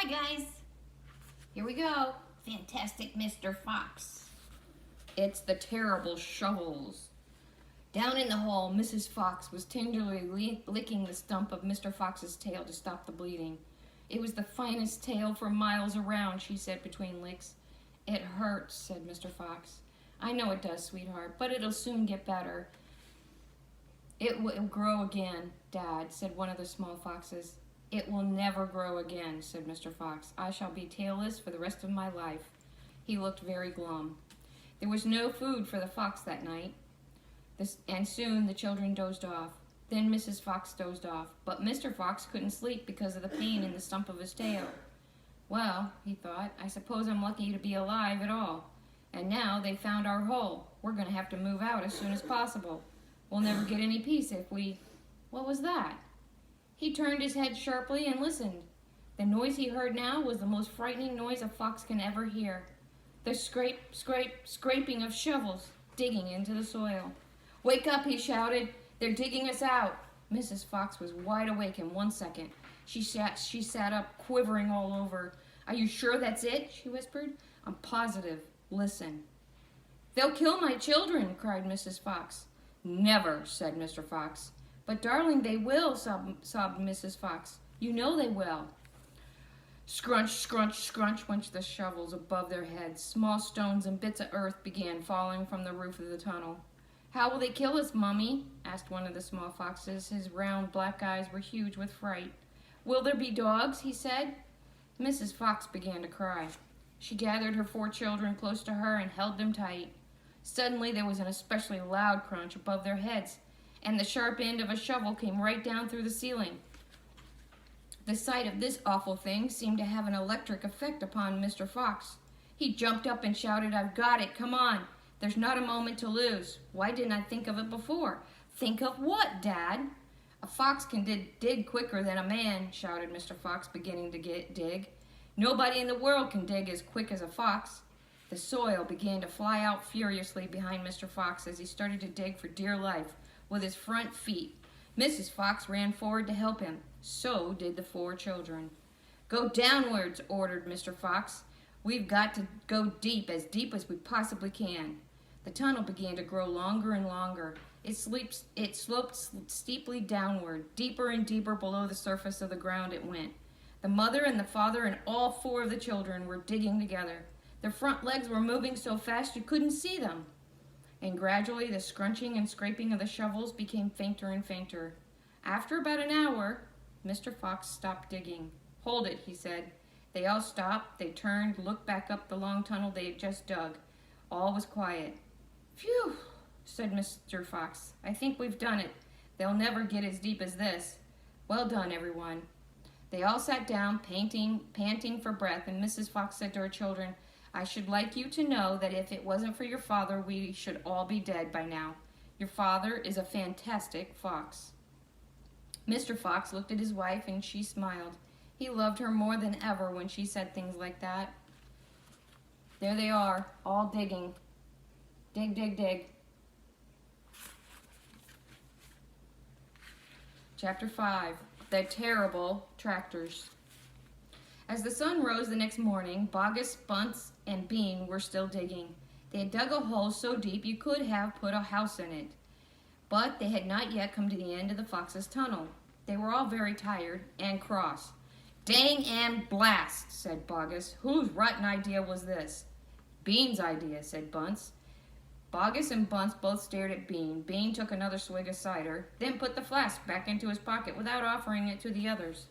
Hi guys, here we go. Fantastic Mr. Fox. It's the terrible Shovels. Down in the hall, Mrs. Fox was tenderly licking the stump of Mr. Fox's tail to stop the bleeding. It was the finest tail for miles around, she said between licks. It hurts, said Mr. Fox. I know it does, sweetheart, but it'll soon get better. It will grow again, Dad, said one of the small foxes. It will never grow again, said Mr. Fox. I shall be tailless for the rest of my life. He looked very glum. There was no food for the fox that night, and soon the children dozed off. Then Mrs. Fox dozed off, but Mr. Fox couldn't sleep because of the pain in the stump of his tail. Well, he thought, I suppose I'm lucky to be alive at all. And now they've found our hole. We're going to have to move out as soon as possible. We'll never get any peace if we... What was that? He turned his head sharply and listened. The noise he heard now was the most frightening noise a fox can ever hear. The scrape, scrape, scraping of shovels digging into the soil. Wake up, he shouted. They're digging us out. Mrs. Fox was wide awake in 1 second. She sat up, quivering all over. Are you sure that's it? She whispered. I'm positive. Listen. They'll kill my children, cried Mrs. Fox. Never, said Mr. Fox. But, darling, they will, sobbed Mrs. Fox. You know they will. Scrunch, scrunch, scrunch went the shovels above their heads. Small stones and bits of earth began falling from the roof of the tunnel. How will they kill us, Mummy? Asked one of the small foxes. His round black eyes were huge with fright. Will there be dogs? He said. Mrs. Fox began to cry. She gathered her 4 children close to her and held them tight. Suddenly there was an especially loud crunch above their heads, and the sharp end of a shovel came right down through the ceiling. The sight of this awful thing seemed to have an electric effect upon Mr. Fox. He jumped up and shouted, I've got it, come on. There's not a moment to lose. Why didn't I think of it before? Think of what, Dad? A fox can dig quicker than a man, shouted Mr. Fox, beginning to dig. Nobody in the world can dig as quick as a fox. The soil began to fly out furiously behind Mr. Fox as he started to dig for dear life with his front feet. Mrs. Fox ran forward to help him. So did the 4 children. Go downwards, ordered Mr. Fox. We've got to go deep as we possibly can. The tunnel began to grow longer and longer. It sloped steeply downward. Deeper and deeper below the surface of the ground it went. The mother and the father and all 4 of the children were digging together. Their front legs were moving so fast you couldn't see them. And gradually the scrunching and scraping of the shovels became fainter and fainter. After about an hour, Mr. Fox stopped digging. Hold it, he said. They all stopped. They turned, looked back up the long tunnel they had just dug. All was quiet. Phew, said Mr. Fox. I think we've done it. They'll never get as deep as this. Well done, everyone. They all sat down, panting for breath, and Mrs. Fox said to her children, I should like you to know that if it wasn't for your father, we should all be dead by now. Your father is a fantastic fox. Mr. Fox looked at his wife and she smiled. He loved her more than ever when she said things like that. There they are, all digging. Dig, dig, dig. Chapter 5. The Terrible Tractors. As the sun rose the next morning, Bogus, Bunce, and Bean were still digging. They had dug a hole so deep you could have put a house in it. But they had not yet come to the end of the fox's tunnel. They were all very tired and cross. Dang and blast, said Bogus. Whose rotten idea was this? Bean's idea, said Bunce. Bogus and Bunce both stared at Bean. Bean took another swig of cider, then put the flask back into his pocket without offering it to the others.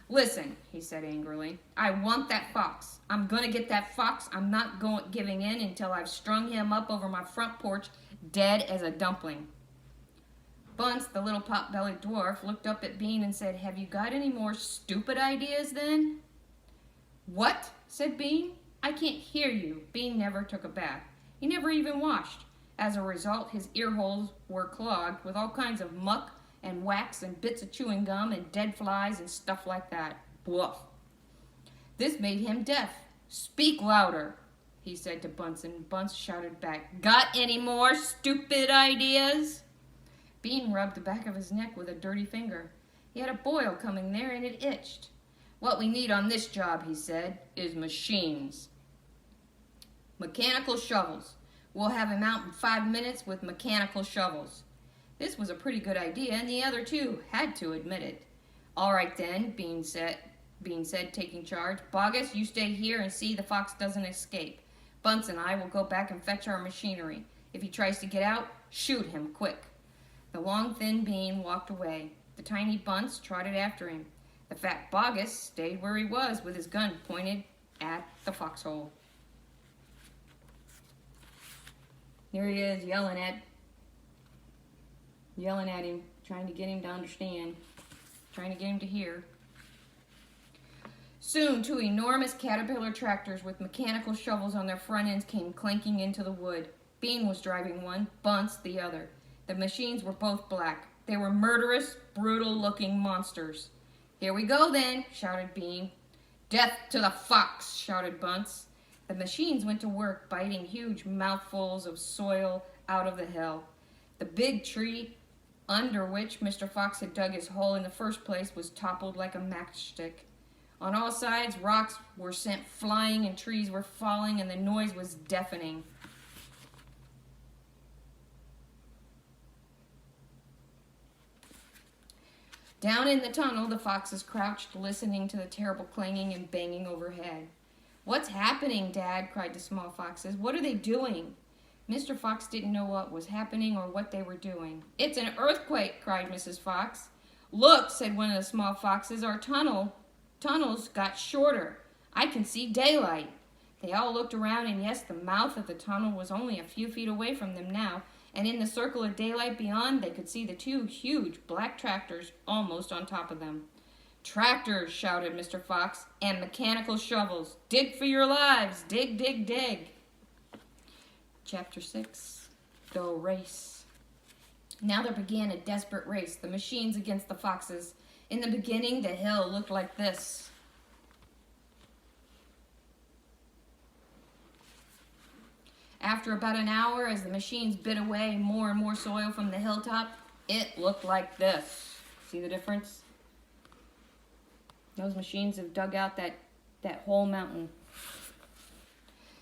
Listen, he said angrily, I want that fox. I'm going to get that fox. I'm not giving in until I've strung him up over my front porch, dead as a dumpling. Bunce, the little pot-bellied dwarf, looked up at Bean and said, Have you got any more stupid ideas then? What? Said Bean. I can't hear you. Bean never took a bath. He never even washed. As a result, his ear holes were clogged with all kinds of muck and wax and bits of chewing gum and dead flies and stuff like that. Bluff. This made him deaf. Speak louder, he said to Bunce, and Bunce shouted back, Got any more stupid ideas? Bean rubbed the back of his neck with a dirty finger. He had a boil coming there and it itched. "What we need on this job," he said, "is machines. Mechanical shovels. We'll have him out in 5 minutes with mechanical shovels." This was a pretty good idea, and the other two had to admit it. "All right then," Bean said, taking charge. "Bogus, you stay here and see the fox doesn't escape. Bunce and I will go back and fetch our machinery. If he tries to get out, shoot him quick." The long, thin Bean walked away. The tiny Bunce trotted after him. The fat Bogus stayed where he was with his gun pointed at the foxhole. There he is, yelling at him, trying to get him to understand, trying to get him to hear. Soon, two enormous caterpillar tractors with mechanical shovels on their front ends came clanking into the wood. Bean was driving one, Bunce the other. The machines were both black. They were murderous, brutal-looking monsters. "Here we go, then," shouted Bean. "Death to the fox," shouted Bunce. The machines went to work, biting huge mouthfuls of soil out of the hill. The big tree under which Mr. Fox had dug his hole in the first place was toppled like a matchstick. On all sides, rocks were sent flying and trees were falling, and the noise was deafening. Down in the tunnel, the foxes crouched, listening to the terrible clanging and banging overhead. "What's happening, Dad?" cried the small foxes. "What are they doing?" Mr. Fox didn't know what was happening or what they were doing. "It's an earthquake!" cried Mrs. Fox. "Look," said one of the small foxes, "our tunnels got shorter. I can see daylight." They all looked around, and yes, the mouth of the tunnel was only a few feet away from them now, and in the circle of daylight beyond, they could see the two huge black tractors almost on top of them. "Tractors," shouted Mr. Fox, "and mechanical shovels. Dig for your lives. Dig, dig, dig." Chapter 6, The Race. Now there began a desperate race, the machines against the foxes. In the beginning, the hill looked like this. After about an hour, as the machines bit away more and more soil from the hilltop, it looked like this. See the difference? Those machines have dug out that whole mountain.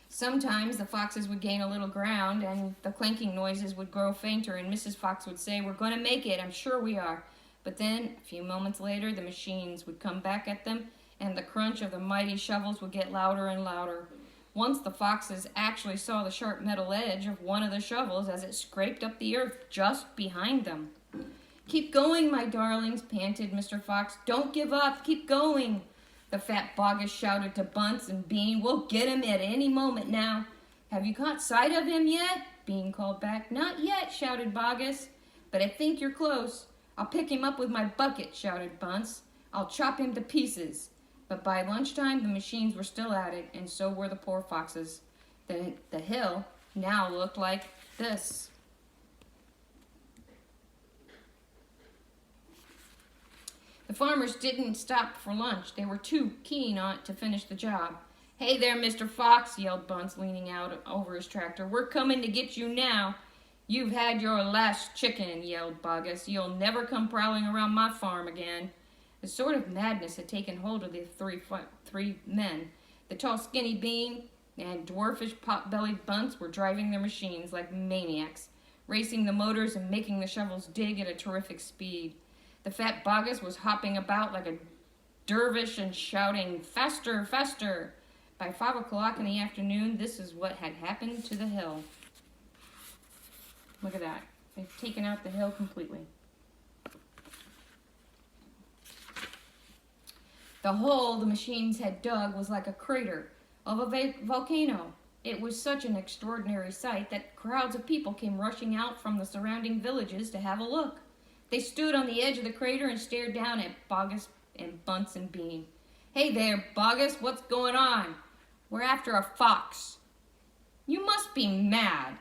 Sometimes the foxes would gain a little ground and the clanking noises would grow fainter, and Mrs. Fox would say, "We're going to make it, I'm sure we are." But then, a few moments later, the machines would come back at them and the crunch of the mighty shovels would get louder and louder. Once the foxes actually saw the sharp metal edge of one of the shovels as it scraped up the earth just behind them. "Keep going, my darlings," panted Mr. Fox. "Don't give up. Keep going." The fat Bogus shouted to Bunce and Bean. "We'll get him at any moment now." "Have you caught sight of him yet?" Bean called back. "Not yet," shouted Bogus. "But I think you're close." "I'll pick him up with my bucket," shouted Bunce. "I'll chop him to pieces." But by lunchtime, the machines were still at it, and so were the poor foxes. The hill now looked like this. The farmers didn't stop for lunch. They were too keen on it to finish the job. "Hey there, Mr. Fox," yelled Bunce, leaning out over his tractor. "We're coming to get you now." "You've had your last chicken," yelled Bogus. "You'll never come prowling around my farm again." A sort of madness had taken hold of the three men. The tall, skinny Bean and dwarfish, pot-bellied Bunce were driving their machines like maniacs, racing the motors and making the shovels dig at a terrific speed. The fat Bogus was hopping about like a dervish and shouting, "Faster, faster!" By 5 o'clock in the afternoon, this is what had happened to the hill. Look at that. They've taken out the hill completely. The hole the machines had dug was like a crater of a volcano. It was such an extraordinary sight that crowds of people came rushing out from the surrounding villages to have a look. They stood on the edge of the crater and stared down at Bogus and Bunce and Bean. "Hey there, Bogus, what's going on?" "We're after a fox." "You must be mad."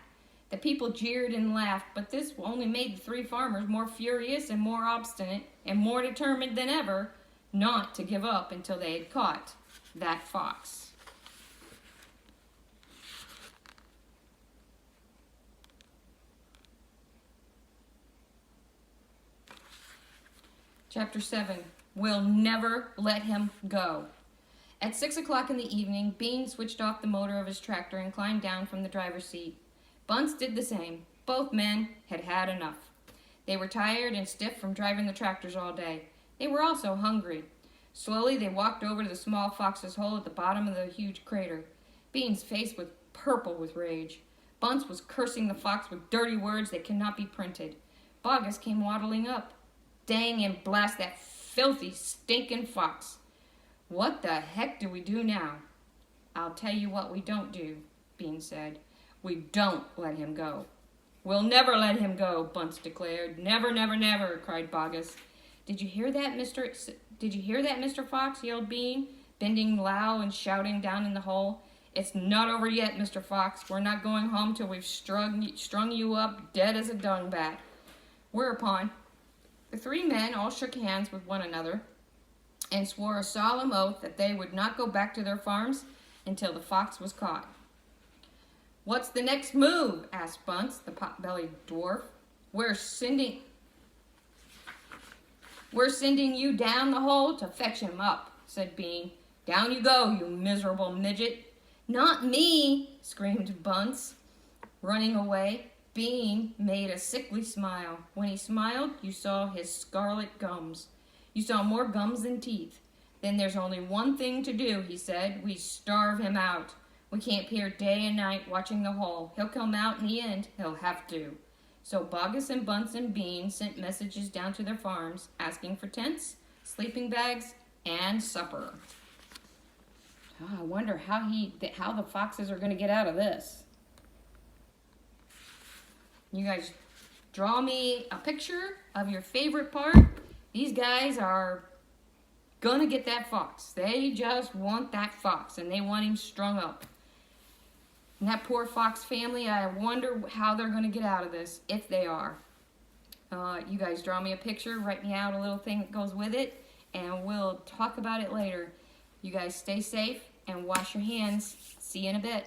The people jeered and laughed, but this only made the three farmers more furious and more obstinate and more determined than ever not to give up until they had caught that fox. Chapter 7, We'll never let him go. At 6 o'clock in the evening, Bean switched off the motor of his tractor and climbed down from the driver's seat. Bunce did the same. Both men had had enough. They were tired and stiff from driving the tractors all day. They were also hungry. Slowly, they walked over to the small fox's hole at the bottom of the huge crater. Bean's face was purple with rage. Bunce was cursing the fox with dirty words that cannot be printed. Boggis came waddling up. Dang and blast that filthy, stinking fox. What the heck do we do now? I'll tell you what we don't do, Bean said. We don't let him go. We'll never let him go, Bunce declared. Never, never, never, cried Boggis. Did you hear that, Mr. Fox? Yelled Bean, bending low and shouting down in the hole. It's not over yet, Mr. Fox. We're not going home till we've strung you up dead as a dungbat. Whereupon, the three men all shook hands with one another and swore a solemn oath that they would not go back to their farms until the fox was caught. What's the next move? Asked Bunce, the pot-bellied dwarf. We're sending you down the hole to fetch him up, said Bean. Down you go, you miserable midget. Not me, screamed Bunce, running away. Bean made a sickly smile. When he smiled, you saw his scarlet gums. You saw more gums than teeth. Then there's only one thing to do, he said. We starve him out. We can't peer day and night watching the hole. He'll come out in the end. He'll have to. So Boggis and Bunce and Bean sent messages down to their farms, asking for tents, sleeping bags, and supper. Oh, I wonder how the foxes are going to get out of this. You guys draw me a picture of your favorite part. These guys are going to get that fox. They just want that fox, and they want him strung up. And that poor fox family, I wonder how they're going to get out of this, if they are. You guys draw me a picture, write me out a little thing that goes with it, and we'll talk about it later. You guys stay safe and wash your hands. See you in a bit.